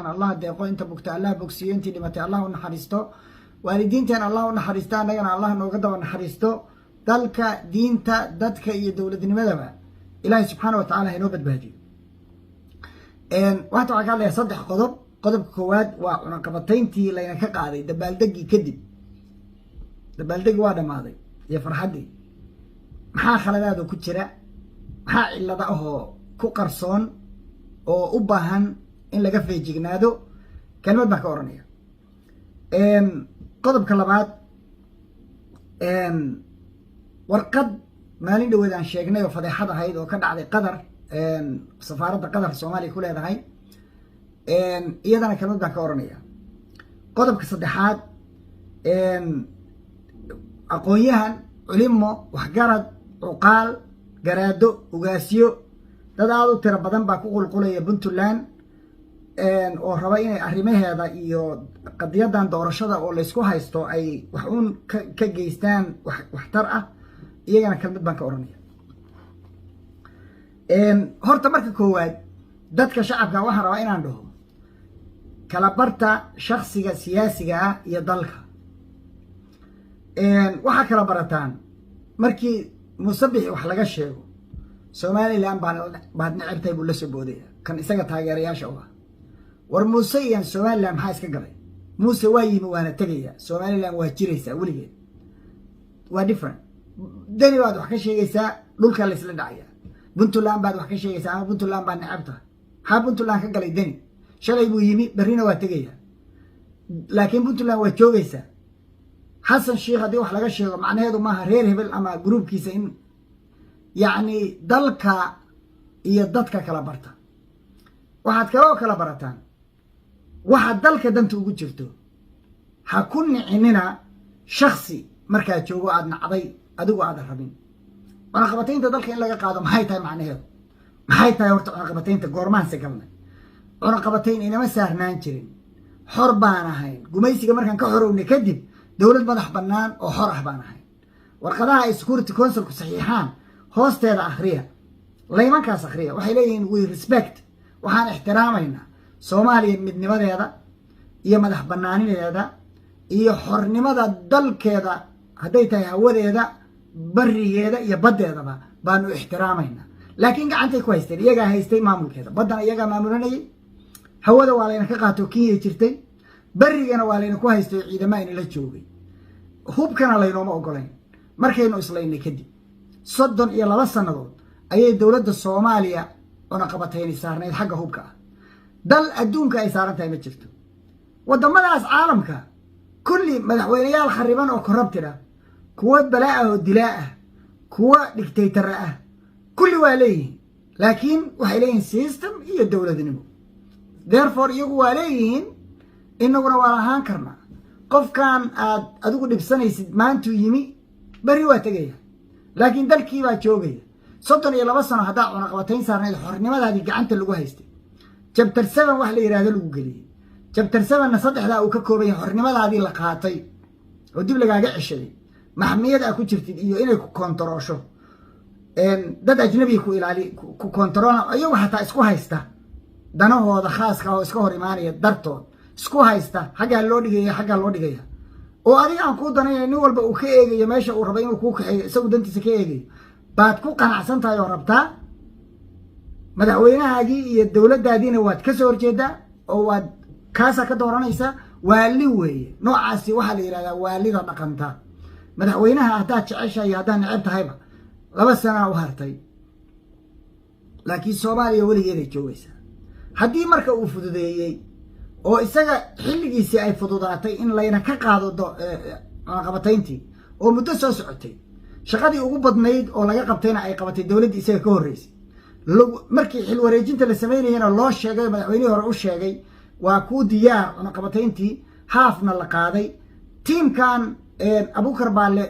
dhashaan allah deeqo inta bugta allah bogsiyo intii dhimatay allah u naxariisto waalidiinteen allah u naxariista annagana allah nooga daba naxariisto dalka diinta dadka iyo dowladnimadaba ilaahay subxaana wa tacaala haynoo badbaadiyo waxaan ka hadlayaa 3 qodob qodobka koowaad waa cunaqabatayntii layna ka qaaday dabaaldegii kadib dabaaldegi waa dhamaaday iyo farxaddii maxaa khaladaad ku jira maxaa cillada ahoo ku qarsoon oo u baahan in laga feejignaado kelmad baan ka oranaya qodobka labaad warqad maalin dhaweed aan sheegnay oo fadeexad ahayd oo ka dhacday qatar safaaradda qatar Soomaaliya ku leedahay iyadana kelmad baan ka oranaya qodobka saddexaad aqoonyahan culimo waxgarad uqaal garaado ugaasiyo dad aad u tiro badan baa ku qulqulaya Puntland oo raba inay arrimaheeda iyo qadiyadan doorashada oo la isku haysto ay wax uun ka geystaan waxtar ah iyagana kelmad baan ka oranaya horta marka koowaad dadka shacabka waxaan rabaa inaan dhaho kala barta shakhsiga siyaasiga ah iyo dalka waxaa kala barataan markii musabixi wax laga sheego Somaliland baad necabtay buu la soo boodaya kan isaga taageerayaasha u ah war muuse iyo Somaliland maxaa iska galay muuse waa yimi waana tagaya Somaliland waa jiraysaa weligeed waa different dani baad wax ka sheegaysaa dhulka la isla dhacaya Puntland baad wax ka sheegaysaa ama Puntland baa necabta ha Puntland ka galay dani shalay buu yimi barina waa tagaya laakiin Puntland waa joogaysaa حسن شيخ هذي واحد لقى شيء معناه هذا ما هرير هبل أما جروب كيسين يعني دلك يدتك كلا برتا واحد كلا كلا برتان واحد دلك دنت وجود شفته حكون عندنا شخصي مركز جوا عدنا عضي أدو عاد الربين ونقبتين تدلك إن لقى قادم هاي تاي معناه هذا هاي تاي ورت ونقبتين تجورمان سكمنا ونقبتين إنما سهرنان شرين حربانا هاي جميسي كمر كان كحرو نكذب دولة مدح بنان أو حرح بانهاي ورقدها سكورتي كونسل صحيحان هوستيدا أخريها ليما كاس أخريها وحيلين وي ريسبكت وحان احترامينا سوماليا مدني ماذا هذا إيا مدح بنانين هذا إيا حرني ماذا دل كذا هديتها هودي هذا بري هذا إيا بدي هذا بانو احترامينا لكن قاعد كويستين يجا هيستي معمول كذا بدنا يجا معمولنا هودا وعلينا كقاتو كي ترتي برينا وعلينا كويستي إذا ما إن لا تشوفي hubkana laynoma ogolayn markaynu islaynay kadib 32 sanadood ayay dawladda Soomaaliya ona qabatay saarneed xagga hubka dal adduunka ay saarantahay ma jirto wadamadaas caalamka kulli madaxweynayaal khariban oo korruptida kuwa balaa oo dilaa kuwa dictator ah kulli waa leeyihiin laakiin waxay leeyihiin system iyo dawladnimo therefore iyagu waa leeyihiin inaguna waa lahaan karnaa qof kan aad adigu dhibsanaysid maantu yimi bari waa tagaya laakiin dalkii baa joogaya 32 sano hadaa cunaqabatayn saarneed xornimadaadii gacanta lagu haystay chapter 7 wax la yiraahdo lagu galiyay chapter 7 na saddexda uu ka koobay xornimadaadii la qaatay oo dib lagaaga cishay maxmiyad ku jirtid iyo inay ku kontaroosho dad ajnabi ku ilaali ku kontaroona ayagu xataa isku haysta danahooda khaaska oo iska hor imaanaya dartood isku haysta xagga loo dhigaya oo adiga aan ku danayay nin walba uu ka eegayo meesha uu rabo inuu ku kaxeeyo isagu dantiisa ka eegayo baad ku qanacsan tahay oo rabtaa madaxweynahaagii iyo dawladdaadiina waad ka soo horjeedaa oo waad kaasa ka dooranaysa waali weeye noocaasi waxa la yiraahdaa waalida dhaqanta madaxweynaha hadaa jeceshay hadaa neceb tahayba 2 sano u hartay laakiin Soomaaliya weligeed ay joogaysaa haddii marka uu fududeeyay oo isaga xilligiisii ay fududaatay in layna ka qaado cunaqabatayntii oo muddo soo socotay shaqadii ugu badnayd oo laga qabtayna ay qabatay dawladda isaga ka horeysay markii xil wareejinta la sameynayna loo sheegay madaxweynaha hore u sheegay waa ku diyaar cunaqabatayntii haafna la qaaday tiimkan Abuukar Baale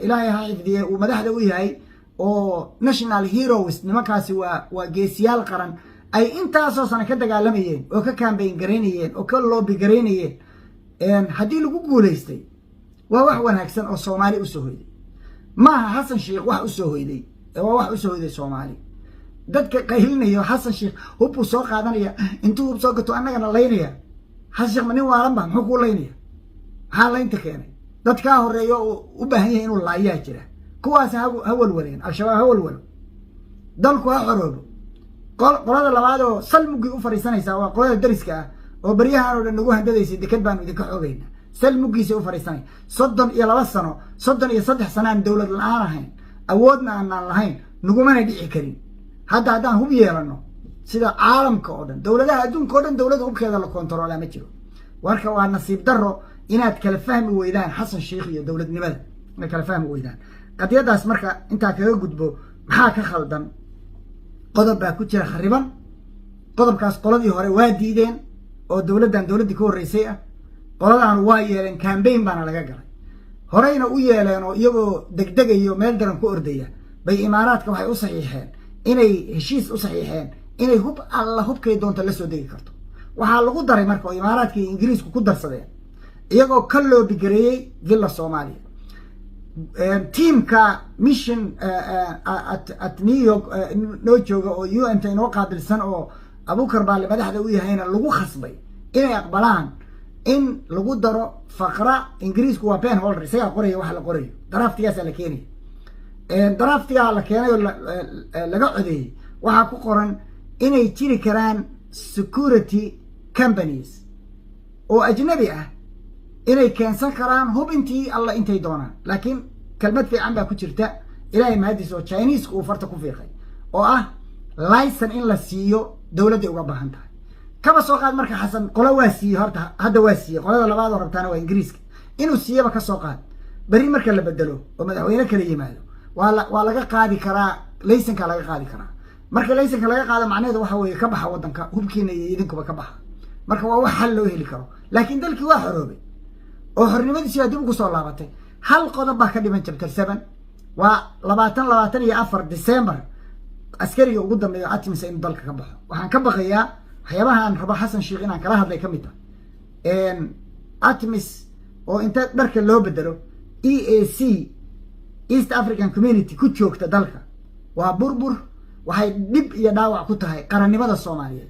ilaahay ha xifdiye uu madaxda u yahay oo national heroes nimankaasi waa geesiyaal qaran ay intaasoo sana ka dagaalamayeen oo ka campaign gareynayeen oo ka lobby gareynayeen haddii lagu guuleystay waa wax wanaagsan oo Soomaali u soo hoyday maaha Xasan Sheikh wax u soo hoyday waa wax u soo hoyday Soomaali dadka qaylinayo xasan sheekh hubbu soo qaadanaya intuu hub soo gato annagana laynaya xasan sheekh ma nin waalan ba muxuu ku laynaya maxaa laynta keenay dadkaa horeeyo u baahan yahay inuu laayaa jira kuwaas ha walwaleen al-shabaab ha walwalo dalku ha xoroobo qolada labaad oo salmugii u fariisanaysaa waa qolada dariska ah oo baryahan oo dhan nagu handadaysay deked baanu idinka xoogayna salmugiisa u fariisanay 32 sano 33 sano aan dowlad la'aan ahayn awoodna aanan lahayn nagumana dhici karin hadda haddaan hub yeelano sida caalamka oo dhan dowladaha adduunka oo dhan dowladda hubkeeda la kontaroolaa ma jiro warka waa nasiib darro inaad kala fahmi weydaan xasan sheekh iyo dowladnimada inaad kala fahmi weydaan qadiyadaas marka intaa kaga gudbo maxaa ka khaldan qodob baa ku jira khariban qodobkaas qoladii hore waa diideen oo dowladdii ka horreysay ah qoladan waa yeeleen campaign baana laga galay horeyna u yeeleen oo iyagoo degdegayo meel daran ku ordaya bay imaaraadka waxay u saxiixeen inay heshiis u saxiixeen inay hub alla hubkay doonto la soo degi karto waxaa lagu daray marka oo imaaraadka iyo ingiriisku ku darsadeen iyagoo ka loobigareeyey villa soomaaliya tiimka mission at new york noo jooga oo un ta inoo qaabilsan oo abuukar baale madaxda u yahayna lagu khasbay inay aqbalaan in lagu daro faqra ingiriisku waa pen holder isagaa qoraya waxa la qorayo daraftigaasaa la keenaya daraftigaa la keenay oo laga codeeyey waxaa ku qoran inay jiri karaan security companies oo ajnabi ah inay keensan karaan hub intii alla intay doonaan laakiin kelmad fiican baa ku jirta ilaahay mahadiis oo chineesku uu farta ku fiiqay oo ah laysan in la siiyo dowladday uga baahan tahay kaba soo qaad marka xasan qola waa siiyey horta hadda waa siiyey qolada labaad oo rabtaana waa ingiriiska inuu siiyaba ka soo qaad berri marka la bedelo oo madaxweyne kala yimaado waa laga qaadi karaa laysanka laga qaadi karaa marka laysanka laga qaado macnaheedu waxa weeye ka baxa waddanka hubkiina iyo idinkuba ka baxa marka waa wax xal loo heli karo laakiin dalkii waa xoroobay oo xornimadiisi waa dib ugu soo laabatay hal qodob baa ka dhiman chapter 7 waa 24 December askariga ugu dambeeyo Atmis in dalka ka baxo waxaan ka baqayaa waxyaabahan rabo xasan sheekh inaan kala hadlay kamid ah Atmis oo inta dharka loo bedelo EAC East African Community ku joogta dalka waa burbur waxay dib iyo dhaawac ku tahay qarannimada Soomaaliyeed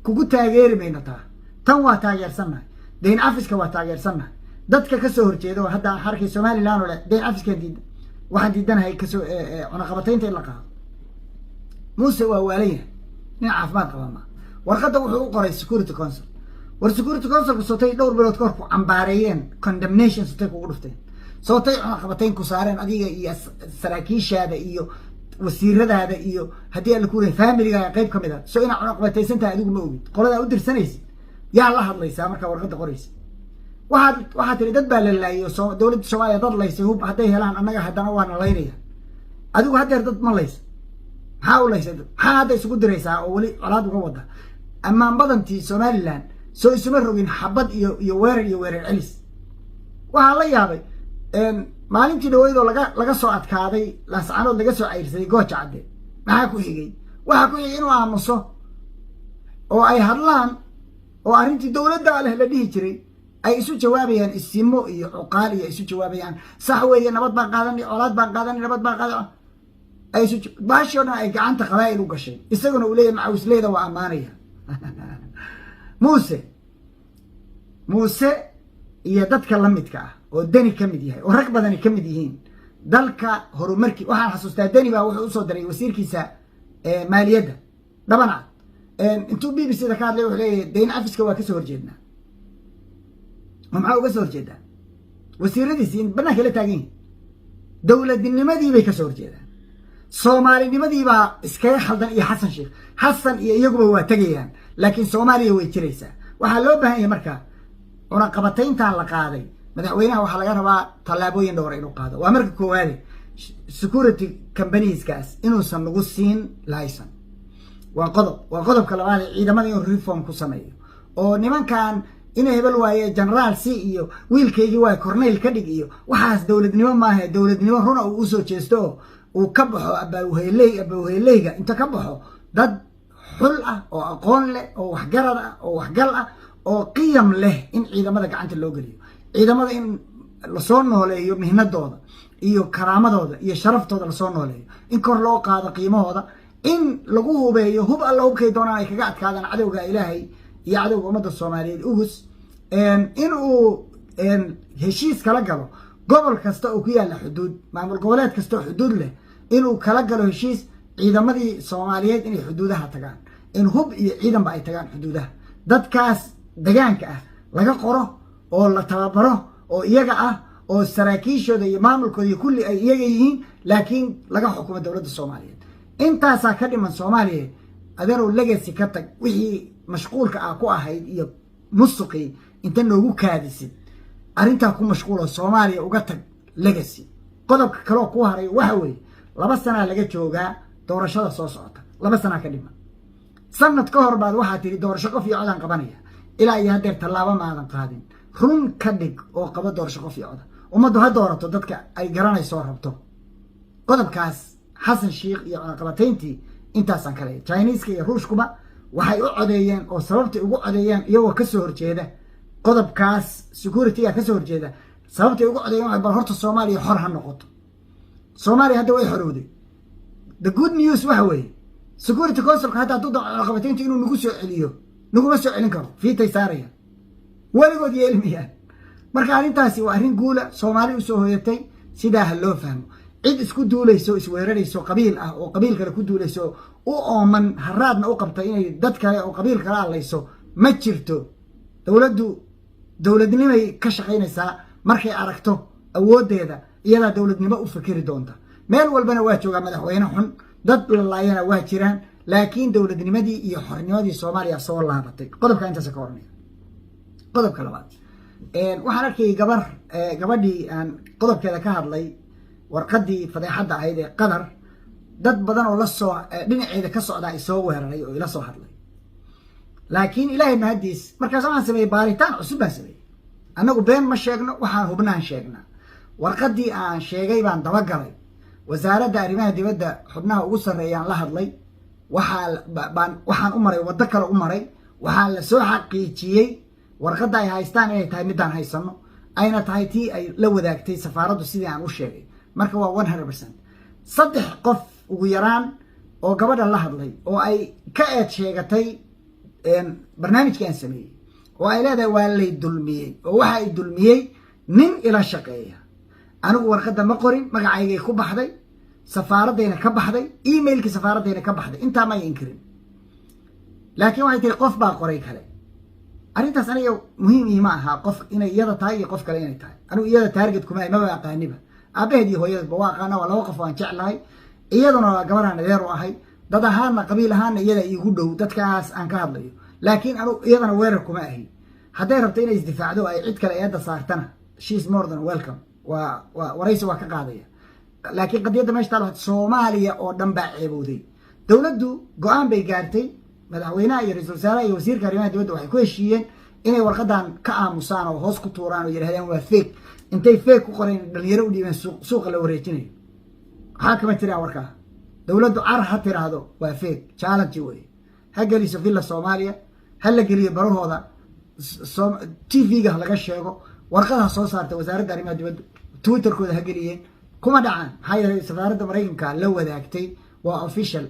kugu taageeri mayna taa tan waa taageersanahay deyn Afrika waa taageersanahay dadka ka soo horjeedo hadda xarkii Soomaaliland oo leh deyn Afrika diidan waxaan diidanahay ka soo cunaqabataynta in la qaado Muuse waa waalaya nin caafimaad qaba ma warqadda wuxuu u qoray Security Council war Security Council ku sootay dhowr bilood ka hor ku cambaareeyeen condemnation sotay kugu dhuftay sootay cunaqabatayn ku saareen adiga iyo saraakiishaada iyo wasiiradaada iyo haddii aan la kuuray family-ga qayb kamid ah soo ina cunaqabataysantahay adigu ma ogid qolada u dirsanaysid yaa la hadlaysaa marka warqadda qoraysa waxaad tiri dad baa la laayo dowladda Soomaaliya dad laysay hub hadday helaan annaga haddana waana laynaya adigu haddeer dad ma laysa maxaa u laysay maxaa hadda isugu diraysaa oo weli colaad uga wada ammaan badantii Somaliland soo isuma rogin xabad iyo weerar celis waxaa la yaabay maalintii dhaweydoo laga soo adkaaday laascanood laga soo cayrsaday gooja cadde maxaa ku xigay waxaa ku xigay inuu aamuso oo ay hadlaan oo arrintii dowladda leh la dhihi jiray ay isu jawaabayaan isimo iyo cuqaal iyo isu jawaabayaan sax weeye nabad baan qaadanay colaad baan qaadanay nabad baan qaadanay ay isu baashona ay gacanta qabaa'il u gashay isaguna uu leeyahay macawisleeda waa ammaanaya muuse iyo dadka la midka ah oo dani ka mid yahay oo rag badani ka mid yihiin dalka horumarkii waxaan xasuustaa dani baa wuxuu usoo diray wasiirkiisa maaliyadda dhabanaad intuu BBC da ka hadlay wuxuu leeyahay deyn cafiska waa kasoo horjeednaa maxaa uga soo horjeedaa wasiiradiisii banaanka la taagan yihiin dowladnimadii bay kasoo horjeedaan soomaalinimadii baa iskaga khaldan iyo xasan sheekh xasan iyo iyaguba waa tegayaan laakiin Soomaaliya way jiraysaa waxaa loo baahan yahay marka cunaqabatayntan la qaaday madaxweynaha waxaa laga rabaa tallaabooyin dhowr inuu qaado waa marka koowaad security companieskaas inuusan lagu siin laysan waa qodobka labaad ciidamada inuu reform ku sameeyo oo nimankan inay hebel waaye general C iyo wiilkeygii waa cornel ka dhig iyo waxaas dowladnimo maaha dowladnimo runa uu soo jeesto uu ka baxo abawheeleyga inta ka baxo dad xul ah oo aqoon leh oo waxgarad ah oo waxgal ah oo qiyam leh in ciidamada gacanta loo geliyo ciidamada in la soo nooleeyo mihnadooda iyo karaamadooda iyo sharaftooda la soo nooleeyo in kor loo qaado qiimahooda in lagu hubeeyo hub alla hubkay doonaan ay kaga adkaadaan cadowga ilaahay iyo cadowga ummadda soomaaliyeed ugus in uu heshiis kala galo gobol kasta oo ku yaalla xuduud maamul goboleed kasta oo xuduud leh inuu kala galo heshiis ciidamadii soomaaliyeed inay xuduudaha tagaan in hub iyo ciidanba ay tagaan xuduudaha dadkaas degaanka ah laga qoro oo la tababaro oo iyaga ah oo saraakiishooda iyo maamulkooda iyo kulli ay iyaga yihiin laakiin laga xukumo dowladda soomaaliyeed intaasaa ka dhiman soomaaliya adeenow legacy ka tag wixii mashquulka ah ku ahayd iyo musuqii inta noogu kaadisid arrintaa ku mashquulo soomaaliya uga tag legacy qodobka kaloo ku haray waxa weeye 2 sanaa laga joogaa doorashada soo socota 2 sanaa ka dhiman sanad ka hor baad waxaa tiri doorasho qof iyo codaan qabanaya ilaa iyo haddeer tallaabo maadan qaadin run ka dhig oo qaba doorasho qof iyo coda ummaddu ha doorato dadka ay garanayso rabto qodobkaas xasan sheekh iyo cunaqabatayntii intaasaan kale Chinese-ka iyo Ruushkuba waxay u codeeyeen oo sababtay ugu codeeyeen iyagoo ka soo horjeeda qodobkaas security-ga ka soo horjeeda sababtay ugu codeeyeen bal horta Soomaaliya xor ha noqoto Soomaaliya hadda way xorowday the good news waxa weeye security council hadda hadduu cunaqabatayntii inuu nagu soo celiyo naguma soo celin karo fiitay saaraya weligood yeelmayaan marka arrintaasi waa arrin guula Soomaali u soo hoyatay sidaa ha loo fahmo cid isku duulayso isweerarayso qabiil ah oo qabiil kale ku duulayso u ooman haraadna u qabta inay dad kale oo qabiil kale alayso ma jirto dowladnimay ka shaqaynaysaa markay aragto awoodeeda iyada dowladnimo u fikiri doonta meel walbana waa joogaa madaxweyne xun dad la laayana waa jiraan laakiin dowladnimadii iyo xornimadii Soomaaliya soo laabatay qodobka intaas ka hornay qodobka labaad waxaan arkay gabadhii aan qodobkeeda ka hadlay warqadii fadeexada ahayd ee qadar dad badan oo la soo dhinaceeda ka socda ay soo weeraray oo ila soo hadlay laakiin ilaahay mahadiis markaas aan sameeyay baaritaan cusub baan sameeyay anagu been ma sheegno waxaan hubnaan sheegnaa warqadii aan sheegay baan daba galay wasaaradda arrimaha dibadda xubnaha ugu sareeyaan la hadlay waxaan u maray waddo kale u maray waxaan la soo xaqiijiyay warqadda ay haystaan inay tahay midaan haysano ayna tahay tii ay la wadaagtay safaaraddu sidii aan u sheegay marka waa 100% 3 qof ugu yaraan oo gabadha la hadlay oo ay ka eed sheegatay barnaamijkii aan sameeyay oo ay leedahay waa lay dulmiyey oo waxa ay dulmiyey nin ila shaqeeya anigu warqadda ma qorin magacaygay ku baxday safaaradayna ka baxday emailkii safaaradayna ka baxday intaa ma inkirin laakiin waxay tiri qof baa qoray kale arrintaas aniga muhiim ma aha qof inay iyada tahay iyo qof kale inay tahay anigu iyada target kuma ay ma aqaaniba aabaheed iyo hooyadba waa aqaana waa 2 qof aan jeclahay iyaduna waa gabaraan adeer u ahay dad ahaana qabiil ahaana iyada igu dhow dadkaas aan ka hadlayo laakiin anigu iyadana weerar kuma ahi hadday rabto inay isdifaacdo ay cid kale eeda saartana she is more than welcome waraysi waa ka qaadaya laakiin qadiyadda meesha taal Soomaaliya oo dhan baa ceebowday dawladdu go'aan bay gaartay madaxweynaha iyo ra'iisul wasaaraha iyo wasiirka arrimaha dibadda waxay ku heshiiyeen inay warqadan ka aamusaan oo hoos ku tuuraan oo yiraahdeen waa fake intay fake ku qoreen dhalinyaro u dhiibeen suuqa la wareejinayo waxa kama jiraan warkaa dawladdu car ha tiraahdo waa fake challenge way ha geliso villa Soomaaliya ha la geliyo barahooda TV-ga laga sheego warqadaha soo saartay wasaaradda arrimaha dibadda Twitter-kooda ha geliyeen kuma dhacaan hay'adda safaaradda Mareykanka la wadaagtay waa official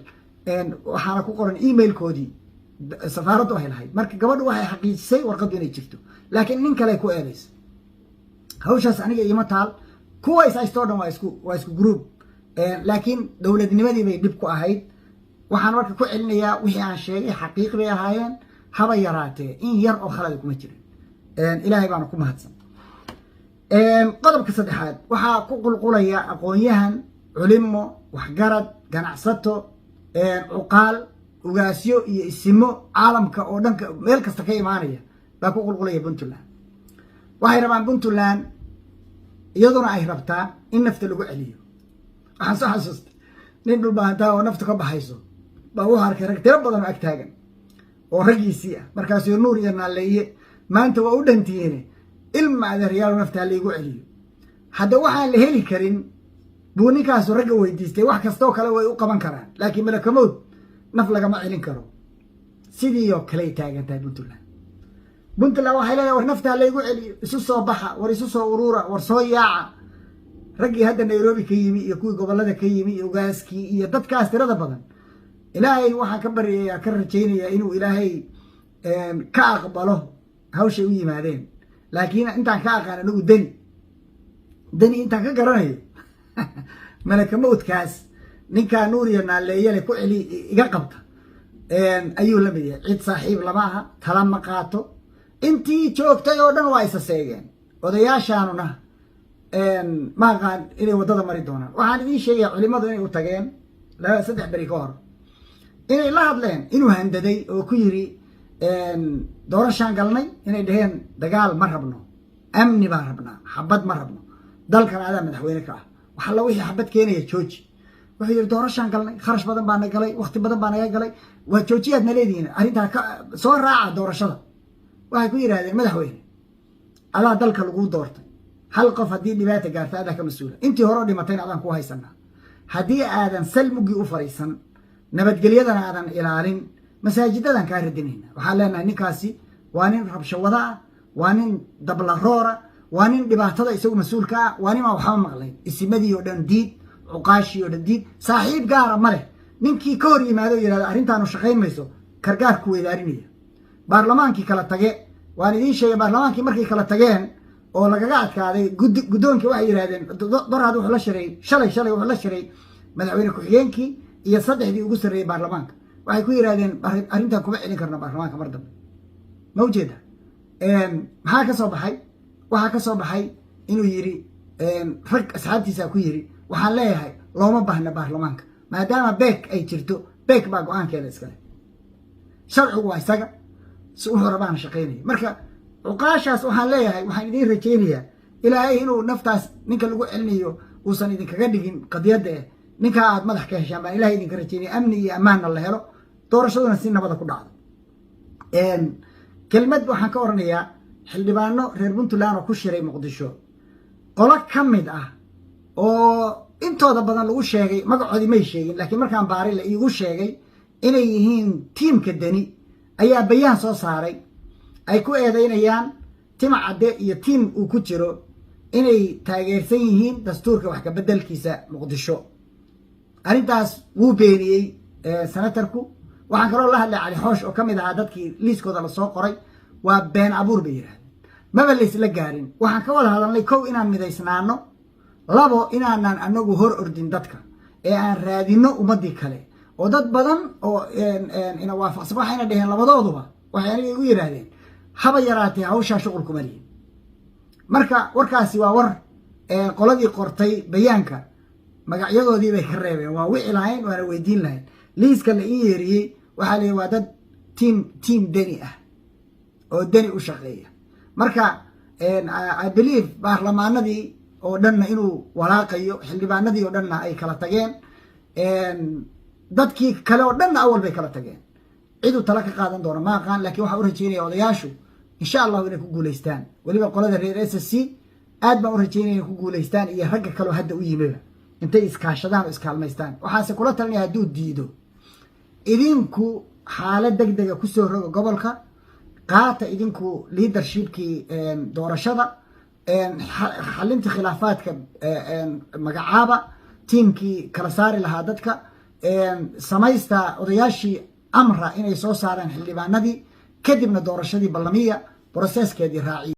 waxaana ku qoran email-koodii safaaraddu ay lahayd marka gabadhu waxay xaqiijisay warqadu inay jirto laakiin nin kale ku eedaysay hawshaas aniga ima taal kuwa isaysto dhan waa isku group laakiin dowladnimadii bay dib ku ahayd waxaan marka ku celinayaa wixii aan sheegay xaqiiq bay ahaayeen haba yaraatee in yar oo khalad kuma jirin ilaahay baana ku mahadsan qodobka saddexaad waxaa ku qulqulaya aqoonyahan culimo waxgarad ganacsato cuqaal ugaasyo iyo isimo caalamka oo dhanka meel kasta ka imaanaya baa ku qulqulaya Puntland waxay rabaan Puntland iyaduna ay rabtaa in nafta lagu celiyo waxaan soo xasuustay nin dhul baahantaa oo nafta ka baxayso baa u arkay rag tiro badan oo ag taagan oo ragiisii ah markaasuu nuur iyo naaleeye maanta waa u dhantiyeene ilma adeeryaal nafta lagu celiyo hadda waxaan la heli karin buu ninkaasu ragga weydiistay wax kastoo kale way u qaban karaan laakiin malakamood naf lagama celin karo sidii oo kale taagantahay Puntland waxay leedahay war nafta lagu celiyo isu soo baxa war isu soo urura war soo yaaca raggii hadda Nairobi ka yimi iyo kuwii gobolada ka yimi iyo ugaaskii iyo dadkaas tirada badan ilaahay waxaan ka baryayaa ka rajaynayaa inuu ilaahay ka aqbalo hawshay u yimaadeen laakiin intaan ka aqaan anigu dani intaan ka garanayo malaka mawdkaas ninkaa nuur iyo naaleeyale ku celi iga qabta ayuu la mid yahay cid saaxiib lama aha tala ma qaato intii joogtay oo dhan waa isa seegeen odayaashaanuna ma aqaan inay waddada mari doonaan waxaan idiin sheegaya culimmadu inay u tageen 3 beri ka hor inay la hadleen inuu handaday oo ku yiri doorashaan galnay inay dhaheen dagaal ma rabno amni baan rabnaa xabad ma rabno dalkan adaa madaxweyne ka ah waxa la wixii xabad keenaya jooji wuxuu yiri doorashaan galnay kharash badan baa naga galay waqti badan baa naga galay waa joojiyaad naleediin arrinta soo raaca doorashada waxay ku yiraahdeen madaxweyne adaa dalka lagu doortay hal qof haddii dhibaato gaarta adaa ka mas-uula intii hore dhimatayna adaan ku haysanaa haddii aadan salmugii u fariisan nabadgelyadana aadan ilaalin masaajidadan kaa radinayna waxaan leenahay ninkaasi waa nin rabshawada ah waa nin dablaroora waa nin dhibaatada isagu mas-uulka ah waa nin aan waxba maqlayn isimadii oo dhan diid cuqaashii oo dhan diid saaxiib gaara ma leh ninkii ka hor yimaado o yidhahdo arrintaanu shaqayn mayso kargaarku weydaarinaya baarlamaankii kala tage waan idiin sheegay baarlamaankii markay kala tageen oo lagaga adkaaday guddoonkii waxay yidhahdeen doraad wuxuu la shiray shalay wuxuu la shiray madaxweyne ku-xigeenkii iyo 3dii ugu sarreeyey baarlamaanka waxay ku yidhahdeen arrintan kuma celin karna baarlamaanka mar dambe ma ujeeda maxaa ka soo baxay waxaa ka soo baxay inuu yiri rag asxaabtiisa ku yiri waxaan leeyahay looma baahna baarlamaanka maadaama beek ay jirto beek baa go-aankeeda iskale sharcigu waa isaga si wuxuu rabaana shaqaynaya marka cuqaashaas waxaan leeyahay waxaan idiin rajaynayaa ilaahay inuu naftaas ninka lagu celinayo uusan idinkaga dhigin qadiyadda ninkaa aad madax ka heshaan baan ilahay idinka rajaynaya amni iyo ammaanna la helo doorashaduna si nabada ku dhacdo kelmad waxaan ka oranayaa xildhibaano reer puntland oo ku shiray muqdisho qolo ka mid ah oo intooda badan lagu sheegay magacoodii may sheegin laakiin markaan baaray la iigu sheegay inay yihiin tiimka deni ayaa bayaan soo saaray ay ku eedaynayaan tima cadde iyo tiim uu ku jiro inay taageersan yihiin dastuurka wax ka beddelkiisa muqdisho arrintaas wuu beeniyey senatarku waxaan kaloo la hadlay cali xoosh oo ka mid ahaa dadkii liiskooda lasoo qoray waa been abuur bay yidhahdeen maba laysla gaarin waxaan ka wada hadalnay kow inaan midaysnaano labo inaanan anagu hor ordin dadka ee aan raadino ummadii kale oo dad badan oo ina waafaqsan waxayna dhaheen labadooduba waxay aniga igu yidhaahdeen haba yaraatee hawshaa shuqul kuma lihin marka warkaasi waa war qoladii qortay bayaanka magacyadoodii bay ka reebeen waa wici lahayn waana weydiin lahayn liiska la ii yeeriyey waxaa la waa dad tiim deni ah oo deni u shaqeeya marka I believe baarlamaanadii oo dhanna inuu walaaqayo xildhibaanadii oo dhanna ay kala tageen dadkii kale oo dhanna awal bay kala tageen ciduu tala ka qaadan doono ma aqaan laakiin waxaan u rajaynaya odayaashu insha allahu inay ku guulaystaan weliba qolada reer SSC aad baan u rajaynaya inay ku guulaystaan iyo ragga kaleo hadda u yimiba intay iskaashadaan oo iskaalmaystaan waxaase kula talinaya hadduu diido idinku xaalad degdega kusoo roga gobolka qaata idinku leadershipkii doorashada xalinta khilaafaadka magacaaba tiimkii kala saari lahaa dadka samaysta odayaashii amra inay soo saaraan xildhibaanadii kadibna doorashadii ballamiya broseskeedii raaciya